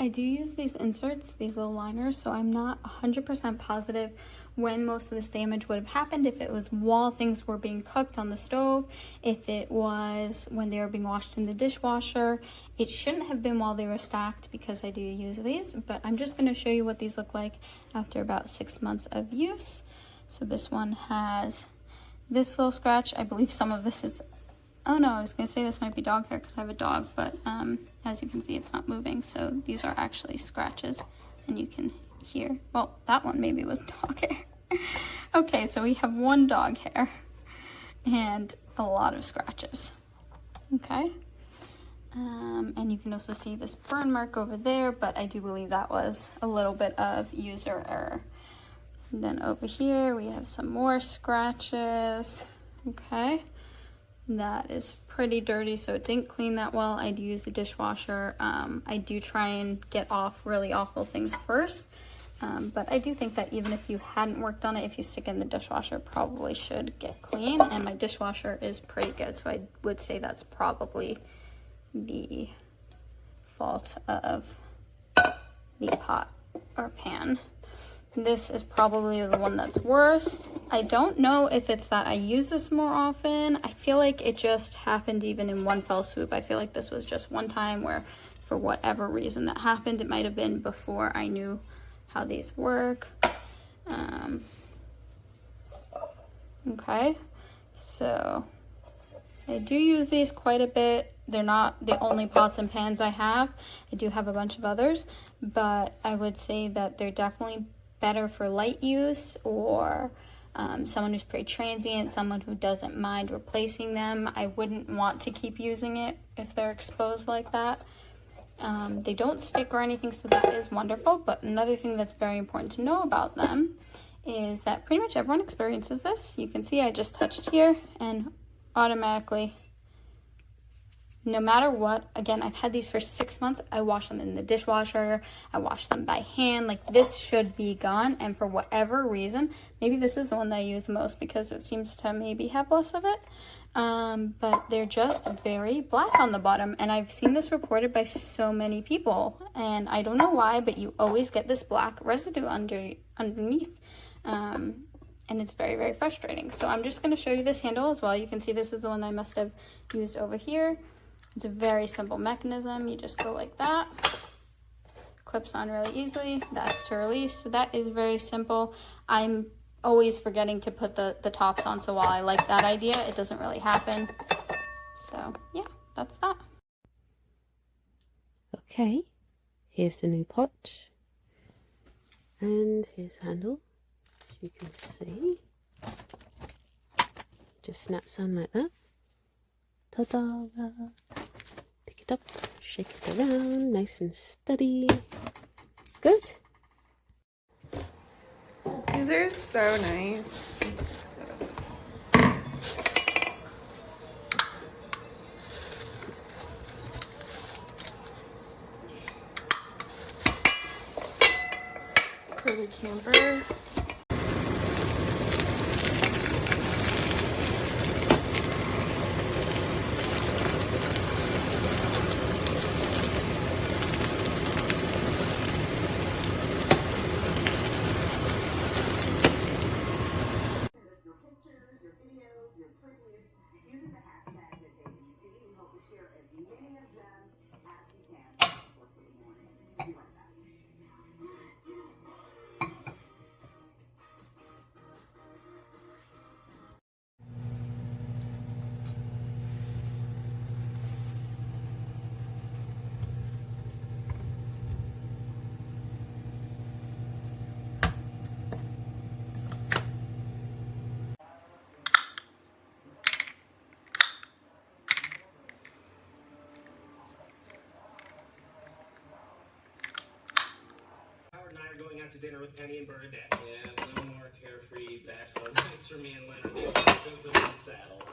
I do use these inserts, these little liners, so I'm not 100% positive when most of this damage would have happened, if it was while things were being cooked on the stove, if it was when they were being washed in the dishwasher. It shouldn't have been while they were stacked because I do use these, but I'm just going to show you what these look like after about 6 months of use. So this one has this little scratch. I believe some of this is, oh no, I was going to say this might be dog hair because I have a dog, but as you can see, it's not moving. So these are actually scratches, and you can hear, well, that one maybe was dog hair. Okay, so we have one dog hair and a lot of scratches. Okay, and you can also see this burn mark over there, but I do believe that was a little bit of user error. And then over here we have some more scratches. Okay, that is pretty dirty, so it didn't clean that well. I do use a dishwasher. I do try and get off really awful things first. But I do think that even if you hadn't worked on it, if you stick it in the dishwasher, it probably should get clean. And my dishwasher is pretty good, so I would say that's probably the fault of the pot or pan. This is probably the one that's worse. I don't know if it's that I use this more often. I feel like it just happened even in one fell swoop. I feel like this was just one time where, for whatever reason that happened, it might have been before I knew how these work. Okay, so I do use these quite a bit. They're not the only pots and pans I have. I do have a bunch of others, but I would say that they're definitely better for light use, or someone who's pretty transient, someone who doesn't mind replacing them. I wouldn't want to keep using it if they're exposed like that. They don't stick or anything, so that is wonderful. But another thing that's very important to know about them is that pretty much everyone experiences this. You can see I just touched here and automatically, no matter what, again, I've had these for 6 months. I wash them in the dishwasher. I wash them by hand. Like, this should be gone. And for whatever reason, maybe this is the one that I use the most because it seems to maybe have less of it. But they're just very black on the bottom, and I've seen this reported by so many people, and I don't know why, but you always get this black residue underneath, and it's very, very frustrating. So I'm just going to show you this handle as well. You can see this is the one I must have used over here. It's a very simple mechanism. You just go like that, clips on really easily. That's to release. So that is very simple. I'm always forgetting to put the tops on, so while I like that idea, it doesn't really happen. So yeah, that's that. Okay, here's the new pot, and here's the handle. As you can see, just snaps on like that. Ta-da! Pick it up, shake it around, nice and steady. Good. These are so nice. For the camper. And I are going out to dinner with Penny and Bernadette. Yeah, no more carefree bachelor nights for me and Leonard. These are saddles.